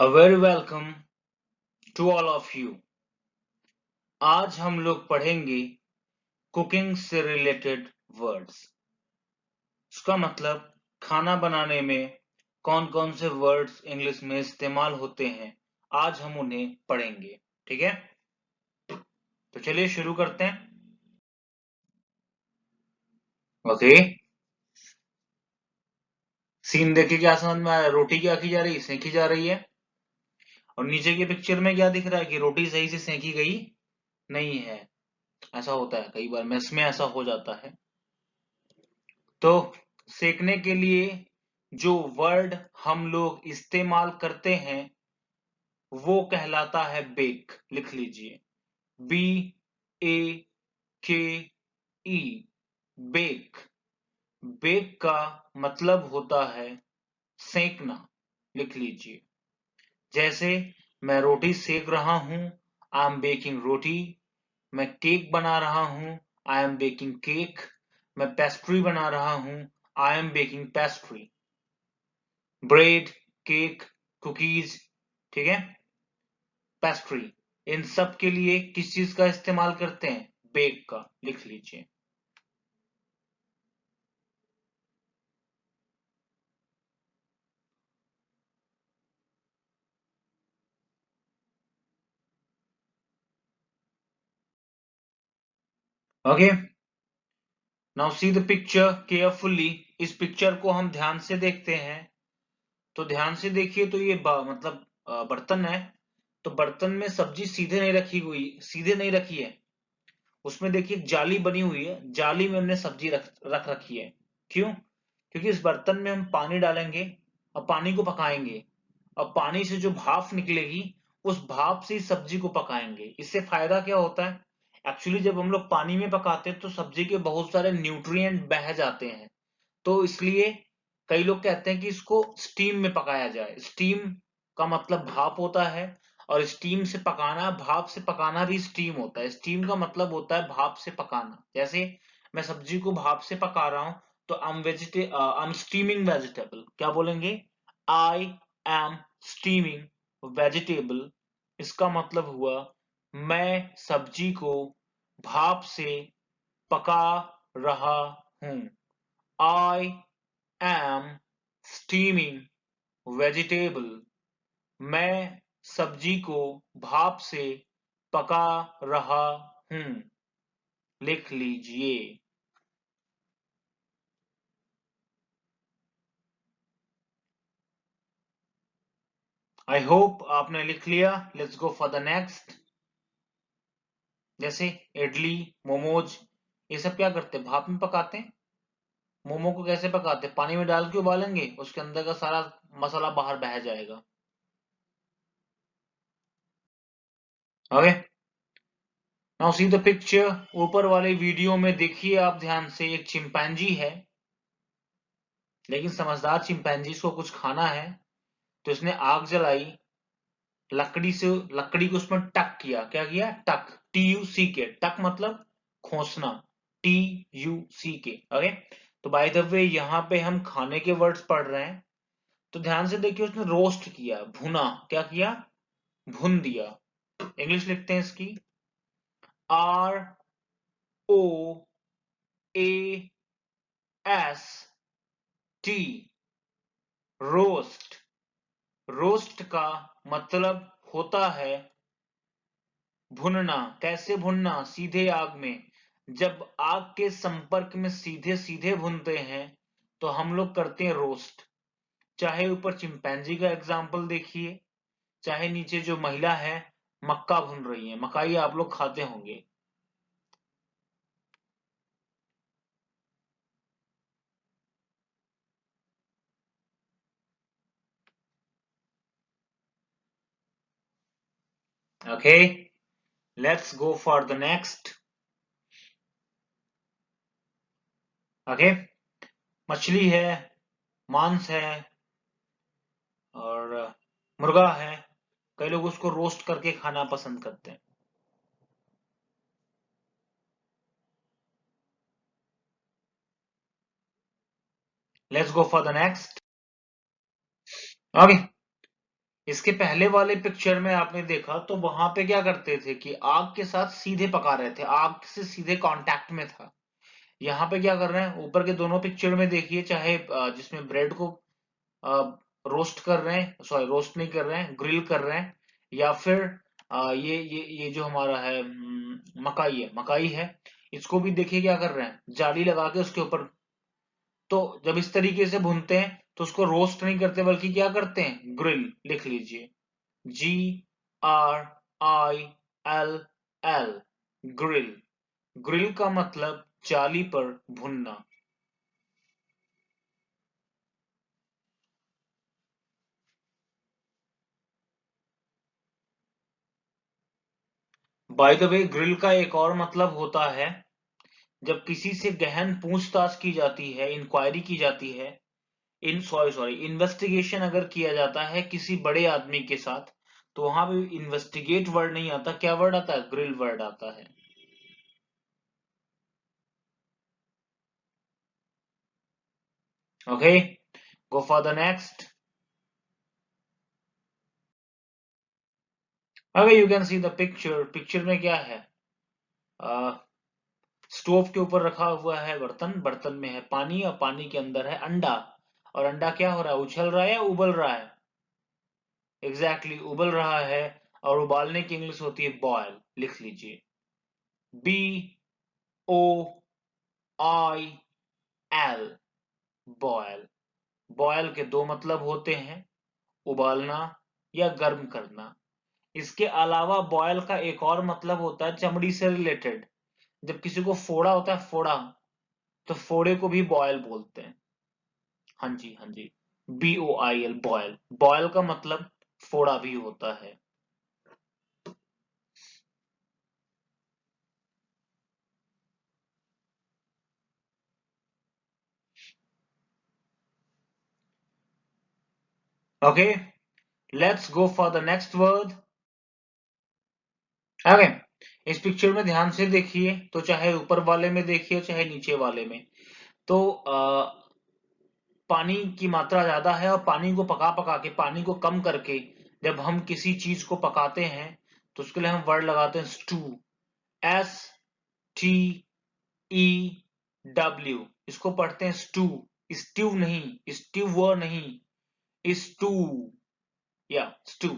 A very welcome to all of you. आज हम लोग पढ़ेंगे कुकिंग से रिलेटेड वर्ड्स। इसका मतलब खाना बनाने में कौन कौन से वर्ड्स इंग्लिश में इस्तेमाल होते हैं, आज हम उन्हें पढ़ेंगे। ठीक है, तो चलिए शुरू करते हैं। ओके, सीन देखिए, क्या समझ में आया? रोटी क्या की जा रही है? सेंकी जा रही है। और नीचे की पिक्चर में क्या दिख रहा है कि रोटी सही से सेंकी गई नहीं है। ऐसा होता है, कई बार मेस में ऐसा हो जाता है। तो सेकने के लिए जो वर्ड हम लोग इस्तेमाल करते हैं वो कहलाता है बेक। लिख लीजिए, BAKE, बेक। बेक का मतलब होता है सेकना। लिख लीजिए, जैसे मैं रोटी सेक रहा हूं, आई एम बेकिंग रोटी। मैं केक बना रहा हूं, आई एम बेकिंग केक। मैं पेस्ट्री बना रहा हूं, I am baking pastry. Bread, cake, cookies, ठीक है, पेस्ट्री, इन सब के लिए किस चीज का इस्तेमाल करते हैं? बेक का। लिख लीजिए। Okay, now see the picture carefully. इस पिक्चर को हम ध्यान से देखते हैं। तो ध्यान से देखिए, तो ये मतलब बर्तन है। तो बर्तन में सब्जी सीधे नहीं रखी है। उसमें देखिए जाली बनी हुई है, जाली में हमने सब्जी रख रखी है। क्यों? क्योंकि इस बर्तन में हम पानी डालेंगे और पानी को पकाएंगे, और पानी से जो भाप निकलेगी उस भाप से इस सब्जी को पकाएंगे। इससे फायदा क्या होता है? एक्चुअली जब हम लोग पानी में पकाते हैं तो सब्जी के बहुत सारे न्यूट्रिएंट बह जाते हैं। तो इसलिए कई लोग कहते हैं कि इसको स्टीम में पकाया जाए। स्टीम का मतलब भाप होता है, और स्टीम से पकाना, भाप से पकाना भी स्टीम होता है। स्टीम का मतलब होता है भाप से पकाना। जैसे मैं सब्जी को भाप से पका रहा हूं, तो आई एम स्टीमिंग वेजिटेबल। क्या बोलेंगे? I am steaming vegetable. इसका मतलब हुआ मैं सब्जी को भाप से पका रहा हूं। I am steaming vegetable. मैं सब्जी को भाप से पका रहा हूं। लिख लीजिए। आई होप आपने लिख लिया। Let's go for the next. जैसे इडली, मोमोज, ये सब क्या करते हैं? भाप में पकाते हैं। मोमो को कैसे पकाते हैं? पानी में डाल के उबालेंगे, उसके अंदर का सारा मसाला बाहर बह जाएगा। Okay, now see the picture. ऊपर वाले वीडियो में देखिए आप ध्यान से, एक चिंपैंजी है, लेकिन समझदार चिंपैंजी को कुछ खाना है। तो इसने आग जलाई, लकड़ी को उसमें टक किया। क्या किया? टक, TUCK। टक मतलब खोसना, TUCK। ओके, तो बाय द वे यहाँ पे हम खाने के वर्ड्स पढ़ रहे हैं। तो ध्यान से देखिए, उसने रोस्ट किया, भुना। क्या किया? भुन दिया। इंग्लिश लिखते हैं इसकी, ROAST, रोस्ट। रोस्ट का मतलब होता है भुनना। कैसे भुनना? सीधे आग में। जब आग के संपर्क में सीधे सीधे भुनते हैं तो हम लोग करते हैं रोस्ट। चाहे ऊपर चिंपैंजी का एग्जाम्पल देखिए, चाहे नीचे जो महिला है मक्का भून रही है। मकाई आप लोग खाते होंगे। Okay, let's go for the next. Okay, मछली है, मांस है, और मुर्गा है। कई लोग उसको रोस्ट करके खाना पसंद करते हैं। Let's go for the next. Okay, इसके पहले वाले पिक्चर में आपने देखा तो वहां पे क्या करते थे कि आग के साथ सीधे पका रहे थे, आग से सीधे कांटेक्ट में था। यहाँ पे क्या कर रहे हैं, ऊपर के दोनों पिक्चर में देखिए, चाहे जिसमें ब्रेड को रोस्ट कर रहे हैं, सॉरी रोस्ट नहीं कर रहे हैं, ग्रिल कर रहे हैं, या फिर ये जो हमारा है मकाई है, इसको भी देखिए क्या कर रहे हैं, जाली लगा के उसके ऊपर। तो जब इस तरीके से भूनते हैं तो उसको रोस्ट नहीं करते बल्कि क्या करते हैं, ग्रिल। लिख लीजिए, GRIL, ग्रिल। ग्रिल का मतलब जाली पर भुनना। बाय द वे, ग्रिल का एक और मतलब होता है जब किसी से गहन पूछताछ की जाती है, इंक्वायरी की जाती है, इन सॉरी सॉरी इन्वेस्टिगेशन अगर किया जाता है किसी बड़े आदमी के साथ, तो वहां पे इन्वेस्टिगेट वर्ड नहीं आता, क्या वर्ड आता है, ग्रिल वर्ड आता है। Okay, go for the next. Okay, you can see the picture. Picture में क्या है, स्टोव के ऊपर रखा हुआ है बर्तन, बर्तन में है पानी और पानी के अंदर है अंडा। और अंडा क्या हो रहा है, उछल रहा है या उबल रहा है, एग्जैक्टली उबल रहा है। और उबालने की इंग्लिश होती है बॉयल। लिख लीजिए, BOIL, बॉयल। बॉयल के दो मतलब होते हैं, उबालना या गर्म करना। इसके अलावा बॉयल का एक और मतलब होता है चमड़ी से रिलेटेड। जब किसी को फोड़ा होता है, फोड़ा, तो फोड़े को भी बॉयल बोलते हैं। हाँ जी, हाँ जी, BOIL, बॉयल। बॉयल का मतलब फोड़ा भी होता है। Okay, let's go for the next word. Okay, इस पिक्चर में ध्यान से देखिए, तो चाहे ऊपर वाले में देखिए चाहे नीचे वाले में, तो पानी की मात्रा ज्यादा है, और पानी को पका पका के, पानी को कम करके जब हम किसी चीज को पकाते हैं तो उसके लिए हम वर्ड लगाते हैं स्टू। STEW, इसको पढ़ते हैं स्टू, स्ट्यू नहीं, स्ट्यू नहीं, स्टू या स्टू।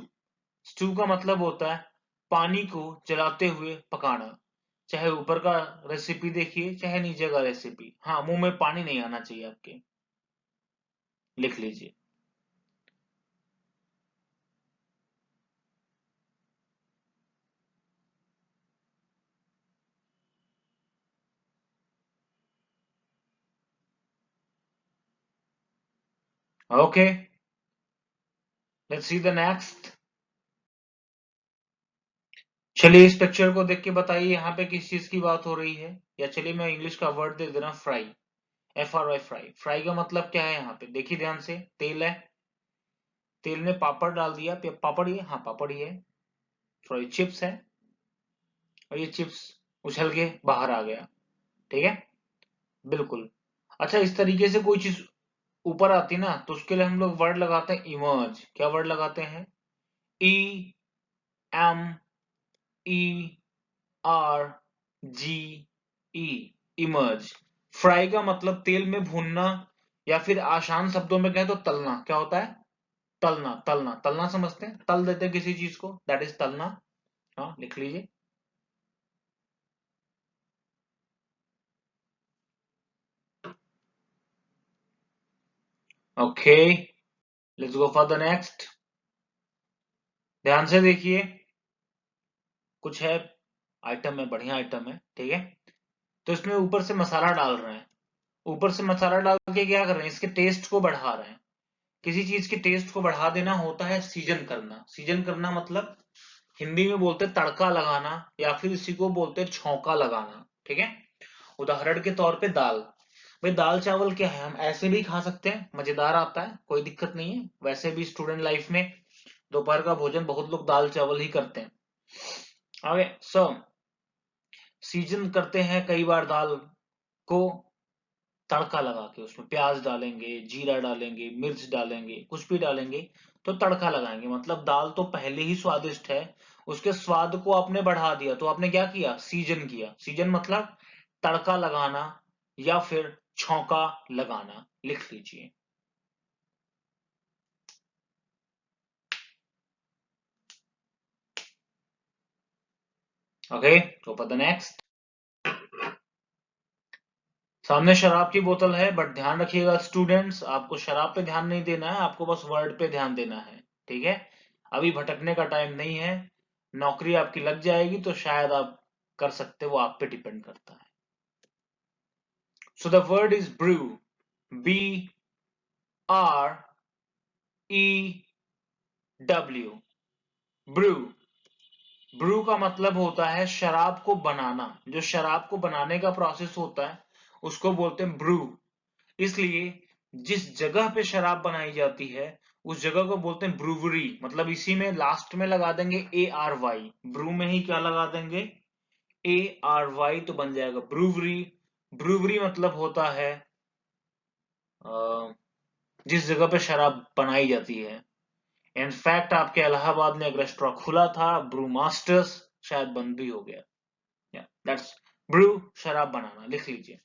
स्टू का मतलब होता है पानी को जलाते हुए पकाना। चाहे ऊपर का रेसिपी देखिए चाहे नीचे का रेसिपी, हाँ, मुंह में पानी नहीं आना चाहिए आपके। लिख लीजिए। Okay, let's see the next. चलिए इस पिक्चर को देख के बताइए यहाँ पे किस चीज की बात हो रही है, या चलिए मैं इंग्लिश का वर्ड दे दे रहा हूँ, फ्राई। FRY, fry. फ्राई का मतलब क्या है, यहाँ पे देखिए ध्यान से, तेल है, तेल में पापड़ डाल दिया, पापड़ ही है, हाँ पापड़ ही है, सॉरी चिप्स है, और ये चिप्स उछल के बाहर आ गया। ठीक है, बिल्कुल। अच्छा, इस तरीके से कोई चीज ऊपर आती ना तो उसके लिए हम लोग वर्ड लगाते हैं इमर्ज। क्या वर्ड लगाते हैं, EMERGE, इमर्ज। फ्राई का मतलब तेल में भूनना, या फिर आसान शब्दों में कहें तो तलना। क्या होता है, तलना, तलना, तलना समझते हैं, तल देते हैं किसी चीज को, दैट इज तलना। हाँ, लिख लीजिए। Okay, let's go for the next. ध्यान से देखिए, कुछ है, आइटम है, बढ़िया आइटम है, ठीक है। तो इसमें ऊपर से मसाला डाल रहे हैं, ऊपर से मसाला डाल के क्या कर रहे हैं, इसके टेस्ट को बढ़ा रहे हैं। किसी चीज के टेस्ट को बढ़ा देना होता है सीजन करना। सीजन करना मतलब हिंदी में बोलते हैं तड़का लगाना, या फिर इसी को बोलते हैं छौंका लगाना। ठीक है, उदाहरण के तौर पे दाल। भाई दाल चावल क्या है, हम ऐसे भी खा सकते हैं, मजेदार आता है, कोई दिक्कत नहीं है। वैसे भी स्टूडेंट लाइफ में दोपहर का भोजन बहुत लोग दाल चावल ही करते हैं। ओके, सो सीजन करते हैं कई बार दाल को, तड़का लगा के, उसमें प्याज डालेंगे, जीरा डालेंगे, मिर्च डालेंगे, कुछ भी डालेंगे तो तड़का लगाएंगे। मतलब दाल तो पहले ही स्वादिष्ट है, उसके स्वाद को आपने बढ़ा दिया, तो आपने क्या किया, सीजन किया। सीजन मतलब तड़का लगाना या फिर छौंका लगाना, लिख लीजिए। ओके, तो फॉर द नेक्स्ट, सामने शराब की बोतल है, बट ध्यान रखिएगा स्टूडेंट्स, आपको शराब पे ध्यान नहीं देना है, आपको बस वर्ड पे ध्यान देना है, ठीक है। अभी भटकने का टाइम नहीं है, नौकरी आपकी लग जाएगी तो शायद आप कर सकते, वो आप पे डिपेंड करता है। So the word is brew, BREW, brew. Brew का मतलब होता है शराब को बनाना, जो शराब को बनाने का प्रोसेस होता है उसको बोलते हैं ब्रू। इसलिए जिस जगह पे शराब बनाई जाती है उस जगह को बोलते हैं ब्रूवरी। मतलब इसी में लास्ट में लगा देंगे ARY, ब्रू में ही क्या लगा देंगे, ARY, तो बन जाएगा ब्रूवरी। ब्रूवरी मतलब होता है जिस जगह पे शराब बनाई जाती है। इनफैक्ट आपके इलाहाबाद में एक रेस्टोरेंट खुला था, ब्रू मास्टर्स, शायद बंद भी हो गया। दैट्स ब्रू, शराब बनाना, लिख लीजिए।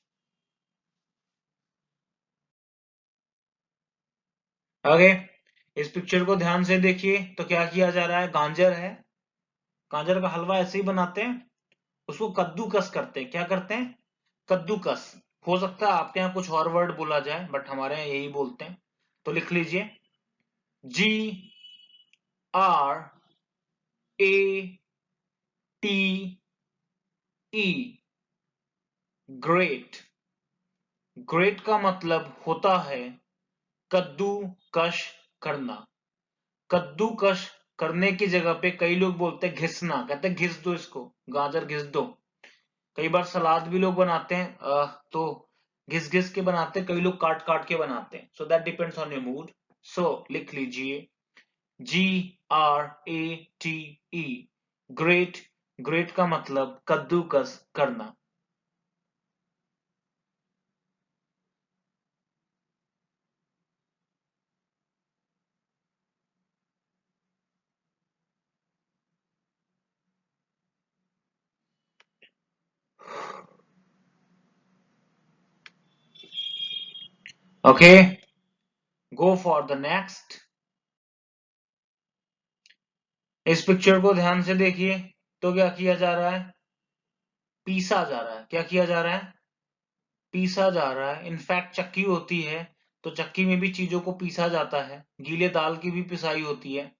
आगे इस पिक्चर को ध्यान से देखिए, तो क्या किया जा रहा है, गाजर है, गाजर का हलवा ऐसे ही बनाते हैं, उसको कद्दूकस करते हैं। क्या करते हैं, कद्दूकस। हो सकता है आपके यहाँ कुछ और वर्ड बोला जाए, बट हमारे यहाँ यही बोलते हैं, तो लिख लीजिए GRATE, ग्रेट। ग्रेट का मतलब होता है कद्दूकस करना। कद्दूकस करने की जगह पे कई लोग बोलते हैं घिसना, कहते हैं घिस दो इसको, गाजर घिस दो। कई बार सलाद भी लोग बनाते हैं, तो घिस घिस के बनाते हैं, कई लोग काट काट के बनाते हैं। So that depends on your mood. So लिख लीजिए GRATE, ग्रेट। ग्रेट का मतलब कद्दूकस करना। Okay, go for the next. इस पिक्चर को ध्यान से देखिए, तो क्या किया जा रहा है, पीसा जा रहा है। क्या किया जा रहा है, पीसा जा रहा है। इनफैक्ट चक्की होती है, तो चक्की में भी चीजों को पीसा जाता है, गीले दाल की भी पिसाई होती है,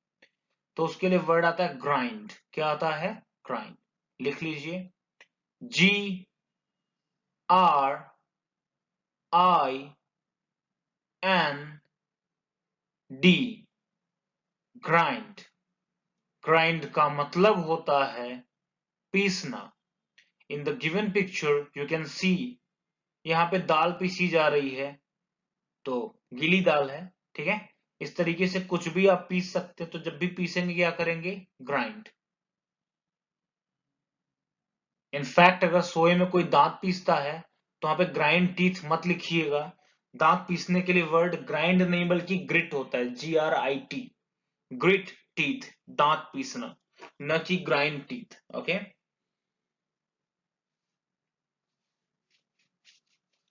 तो उसके लिए वर्ड आता है ग्राइंड। क्या आता है, ग्राइंड। लिख लीजिए GRIND, ग्राइंड। ग्राइंड का मतलब होता है पीसना। In the given picture you can see, यहाँ पे दाल पीसी जा रही है, तो गीली दाल है, ठीक है। इस तरीके से कुछ भी आप पीस सकते हैं, तो जब भी पीसेंगे क्या करेंगे, ग्राइंड। इनफैक्ट अगर सोए में कोई दांत पीसता है तो वहां पे ग्राइंड टीथ मत लिखिएगा। दांत पीसने के लिए वर्ड ग्राइंड नहीं बल्कि ग्रिट होता है, GRIT, ग्रिट टीथ, दांत पीसना, न कि ग्राइंड टीथ। ओके,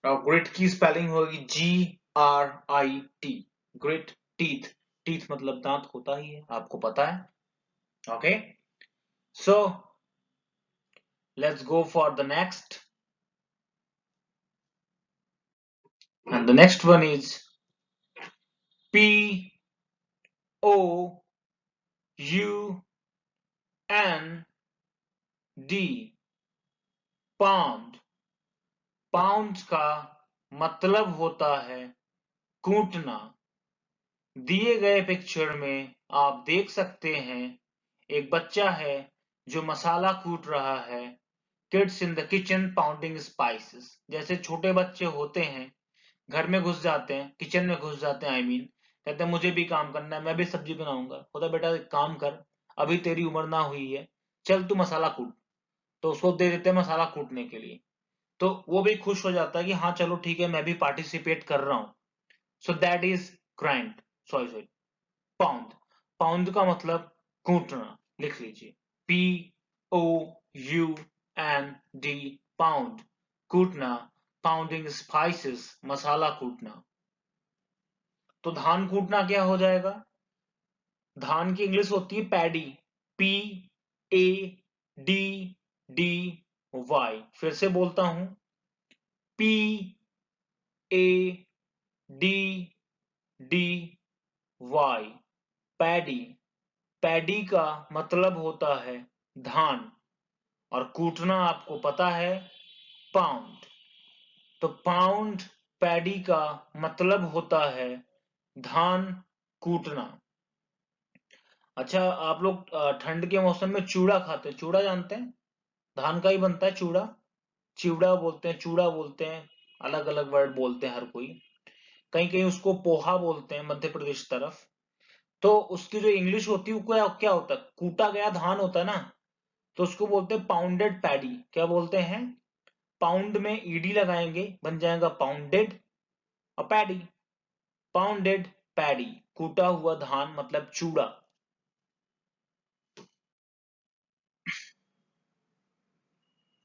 और ग्रिट की स्पेलिंग होगी GRIT, ग्रिट टीथ। टीथ मतलब दांत होता ही है, आपको पता है। Okay, so let's go for the next, and the next one is POUND, pound. Pound का मतलब होता है कूटना। दिए गए पिक्चर में आप देख सकते हैं एक बच्चा है जो मसाला कूट रहा है। Kids in the kitchen pounding spices. जैसे छोटे बच्चे होते हैं, घर में घुस जाते हैं, किचन में घुस जाते हैं, आई मीन कहते हैं मुझे भी काम करना है, मैं भी सब्जी बनाऊंगा। होता बेटा एक काम कर, अभी तेरी उम्र ना हुई है, चल तू मसाला कूट, तो उसको दे देते हैं मसाला कूटने के लिए। तो वो भी खुश हो जाता है कि हाँ चलो ठीक है, मैं भी पार्टिसिपेट कर रहा हूं। So that is grind, sorry pound. Pound का मतलब कूटना, लिख लीजिए POUND, पाउंड, कूटना, पाउंडिंग स्पाइसेस, मसाला कूटना। तो धान कूटना क्या हो जाएगा? धान की इंग्लिश होती है पैडी, PADDY। फिर से बोलता हूं, PADDY, पैडी। पैडी का मतलब होता है धान, और कूटना आपको पता है पाउंड। तो पाउंड पैडी का मतलब होता है धान कूटना। अच्छा, आप लोग ठंड के मौसम में चूड़ा खाते हैं, चूड़ा जानते हैं? धान का ही बनता है चूड़ा, चिवड़ा बोलते हैं, चूड़ा बोलते हैं, अलग अलग वर्ड बोलते हैं हर कोई। कहीं कहीं उसको पोहा बोलते हैं मध्य प्रदेश तरफ। तो उसकी जो इंग्लिश होती है वो क्या क्या होता है? कूटा गया धान होता है ना, तो उसको बोलते हैं पाउंडेड पैडी। क्या बोलते हैं? पाउंड में ईडी लगाएंगे, बन जाएगा पाउंडेड, और पैडी, पाउंडेड पैडी, कूटा हुआ धान मतलब चूड़ा।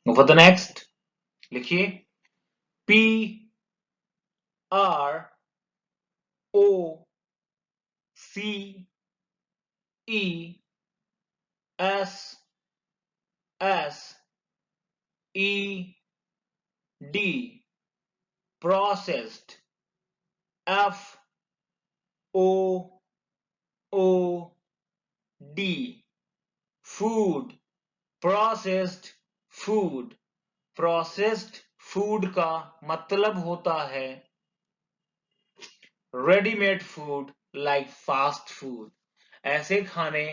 फॉर द नेक्स्ट लिखिए PROCESSED, processed, FOOD, food, processed food। Processed food का मतलब होता है readymade food, like fast food. ऐसे खाने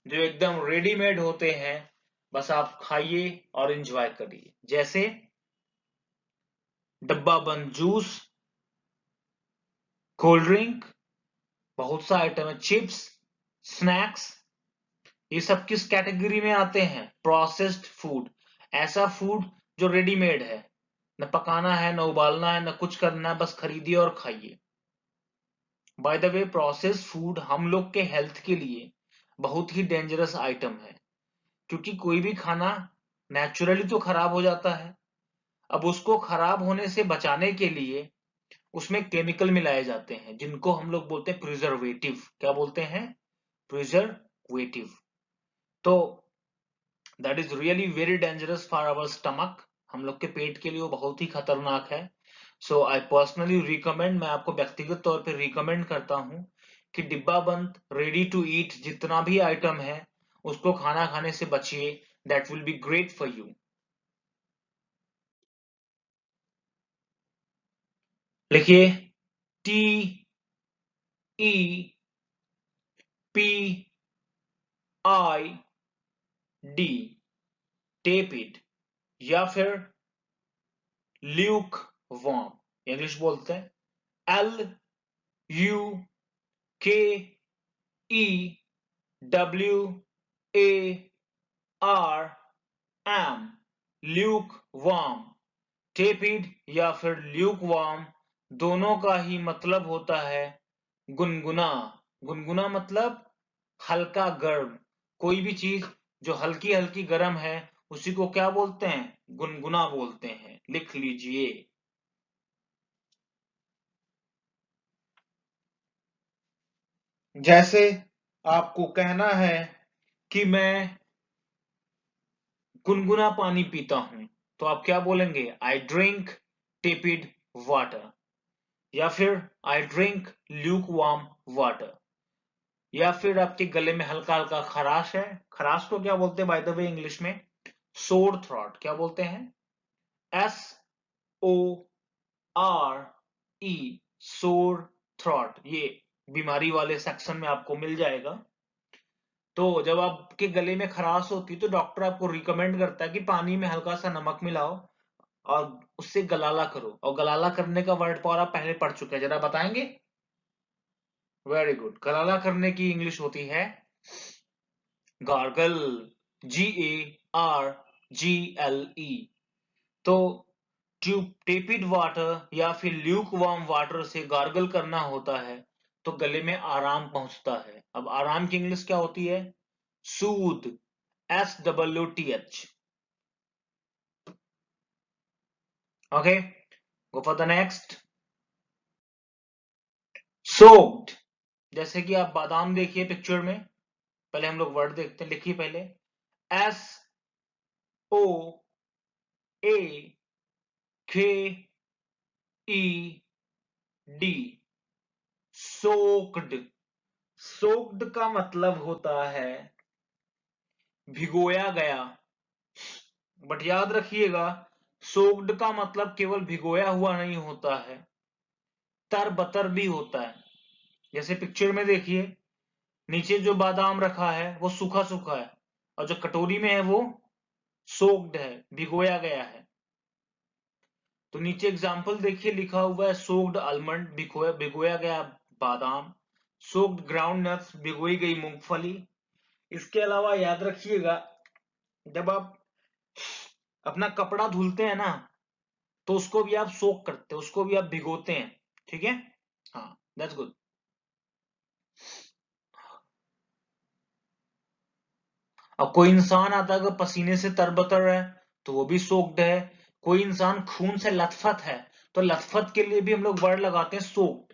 जो एकदम रेडीमेड होते हैं, बस आप खाइए और एंजॉय करिए। जैसे डब्बा बंद जूस, कोल्ड ड्रिंक, बहुत सा आइटम है, चिप्स, स्नैक्स, ये सब किस कैटेगरी में आते हैं? Processed food. ऐसा फूड जो रेडीमेड है, न पकाना है, न उबालना है, न कुछ करना है, बस खरीदिए और खाइए। By the way, processed food हम लोग के हेल्थ के लिए बहुत ही डेंजरस आइटम है, क्योंकि कोई भी खाना नेचुरली तो खराब हो जाता है। अब उसको खराब होने से बचाने के लिए उसमें केमिकल मिलाए जाते हैं, जिनको हम लोग बोलते हैं प्रिजर्वेटिव। क्या बोलते हैं? प्रिजर्वेटिव। तो that is really very dangerous for our stomach. हम लोग के पेट के लिए वो बहुत ही खतरनाक है। सो आई पर्सनली रिकमेंड, मैं आपको व्यक्तिगत तौर पे रिकमेंड करता हूं कि डिब्बा बंद रेडी टू ईट जितना भी आइटम है उसको खाना खाने से बचिए। That will be great for you. लिखिए TEPID, टेपिड, या फिर ल्यूक वार्म, इंग्लिश बोलते हैं LUKEWARM, ल्यूक वार्म। टेपिड या फिर ल्यूक वार्म, दोनों का ही मतलब होता है गुनगुना। गुनगुना मतलब हल्का गर्म। कोई भी चीज जो हल्की हल्की गर्म है उसी को क्या बोलते हैं? गुनगुना बोलते हैं। लिख लीजिए। जैसे आपको कहना है कि मैं गुनगुना पानी पीता हूं, तो आप क्या बोलेंगे? आई ड्रिंक टेपिड वाटर, या फिर I drink Luke warm water. या फिर आपके गले में हल्का हल्का खराश है, खराश को क्या बोलते हैं बाय द वे इंग्लिश में? सोर थ्रॉट। क्या बोलते हैं? SORE, सोर थ्रॉट। ये बीमारी वाले सेक्शन में आपको मिल जाएगा। तो जब आपके गले में खराश होती है तो डॉक्टर आपको रिकमेंड करता है कि पानी में हल्का सा नमक मिलाओ और उससे गलाला करो। और गलाला करने का वर्ड पावर आप पहले पढ़ चुके हैं, जरा बताएंगे? Very good. गलाला करने की इंग्लिश होती है गार्गल, GARGLE। तो टेपिड वाटर या फिर ल्यूक वार्म वाटर से गार्गल करना होता है तो गले में आराम पहुंचता है। अब आराम की इंग्लिश क्या होती है? सूद, SWTH। Okay, go for the next. Soaked, जैसे कि आप बादाम देखिए पिक्चर में, पहले हम लोग वर्ड देखते हैं, लिखिए पहले SOAKED, सोक्ड। सोक्ड का मतलब होता है भिगोया गया। बट याद रखिएगा, सोक्ड का मतलब केवल भिगोया हुआ नहीं होता है, तरबतर भी होता है। जैसे पिक्चर में देखिए, नीचे जो बादाम रखा है वो सूखा सूखा है और जो कटोरी में है वो सोक्ड है, भिगोया गया है। तो नीचे एग्जाम्पल देखिए, लिखा हुआ है सोक्ड आलमंड, भिगोया गया बादाम, सोक्ड ग्राउंड नट्स, भिगोई गई मूंगफली। इसके अलावा याद रखिएगा, जब आप अपना कपड़ा धुलते हैं ना, तो उसको भी आप सोक करते हैं, उसको भी आप भिगोते हैं। ठीक है, हाँ, दैट्स गुड। अब कोई इंसान आता है अगर पसीने से तरबतर है तो वो भी सोक्ड है। कोई इंसान खून से लथपथ है तो लथपथ के लिए भी हम लोग वर्ड लगाते हैं सोक्ड।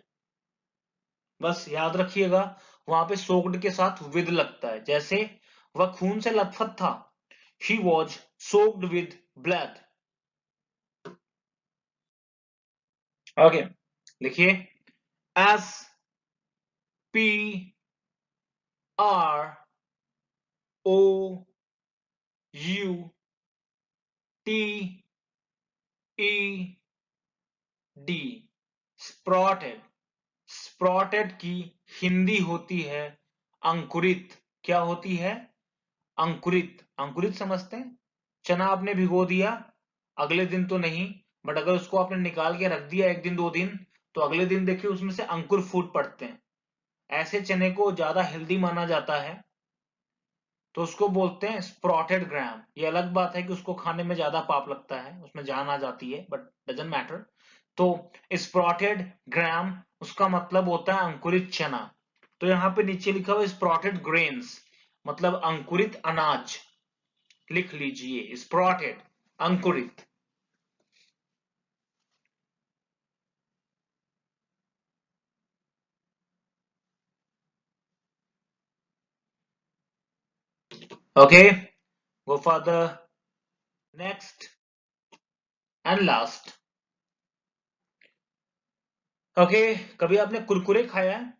बस याद रखिएगा, वहां पे सोक्ड के साथ विद लगता है। जैसे वह खून से लथपथ था, he was soaked with blood. Okay, लिखिए SPROUTED, स्प्रॉटेड। स्प्रॉटेड की हिंदी होती है अंकुरित। क्या होती है? अंकुरित। अंकुरित समझते हैं? चना आपने भिगो दिया, अगले दिन तो नहीं, बट अगर उसको आपने निकाल के रख दिया एक दिन दो दिन, तो अगले दिन देखिए उसमें से अंकुर फूट पड़ते हैं। ऐसे चने को ज्यादा हेल्दी माना जाता है, तो उसको बोलते हैं स्प्रॉटेड ग्राम। ये अलग बात है कि उसको खाने में ज्यादा पाप लगता है, उसमें जान आ जाती है, बट डजंट मैटर। तो स्प्रॉटेड ग्राम, उसका मतलब होता है अंकुरित चना। तो यहाँ पे नीचे लिखा हुआ स्प्रॉटेड ग्रेन्स, मतलब अंकुरित अनाज। लिख लीजिए स्प्रॉटेड, अंकुरित। Okay, go for the next and last. Okay, कभी आपने कुरकुरे खाया है?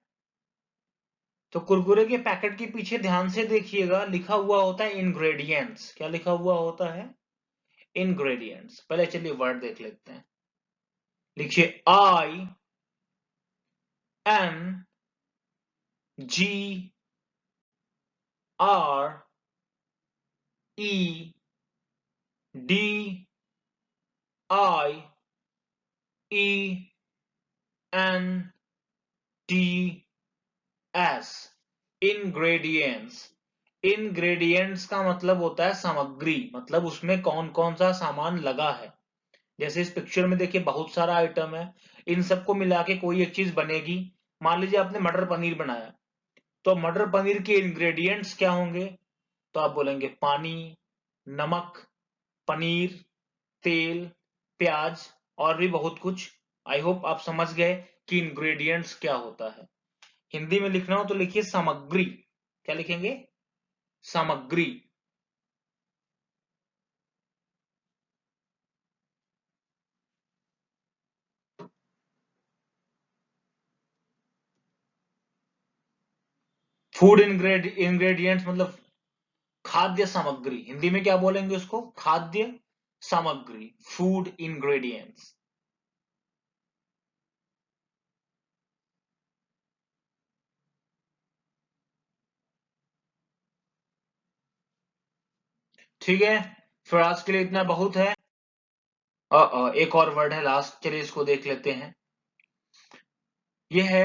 तो कुरकुरे के पैकेट के पीछे ध्यान से देखिएगा, लिखा हुआ होता है इंग्रेडिएंट्स। क्या लिखा हुआ होता है? इंग्रेडिएंट्स। पहले चलिए वर्ड देख लेते हैं। लिखिए INGREDIENTS, इंग्रेडिएंट्स। इंग्रेडिएंट्स का मतलब होता है सामग्री, मतलब उसमें कौन कौन सा सामान लगा है। जैसे इस पिक्चर में देखिए बहुत सारा आइटम है, इन सबको मिला के कोई एक चीज बनेगी। मान लीजिए आपने मटर पनीर बनाया, तो मटर पनीर के इंग्रेडिएंट्स क्या होंगे? तो आप बोलेंगे पानी, नमक, पनीर, तेल, प्याज, और भी बहुत कुछ। आई होप आप समझ गए कि इंग्रेडिएंट्स क्या होता है। हिंदी में लिखना हो तो लिखिए सामग्री। क्या लिखेंगे? सामग्री। फूड इंग्रेडिएंट्स मतलब खाद्य सामग्री। हिंदी में क्या बोलेंगे उसको? खाद्य सामग्री, फूड इंग्रेडिएंट्स। ठीक है, फिर आज के लिए इतना बहुत है। एक और वर्ड है लास्ट, चलिए इसको देख लेते हैं। ये है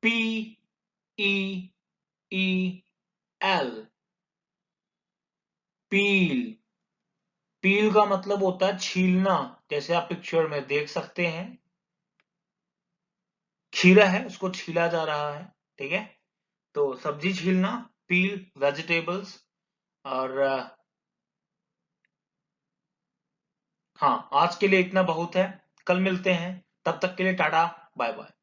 PEEL, पील। पील का मतलब होता है छीलना, जैसे आप पिक्चर में देख सकते हैं खीरा है उसको छीला जा रहा है, ठीक है। तो सब्जी छीलना, पील वेजिटेबल्स। और हाँ, आज के लिए इतना बहुत है, कल मिलते हैं, तब तक के लिए टाटा बाय बाय।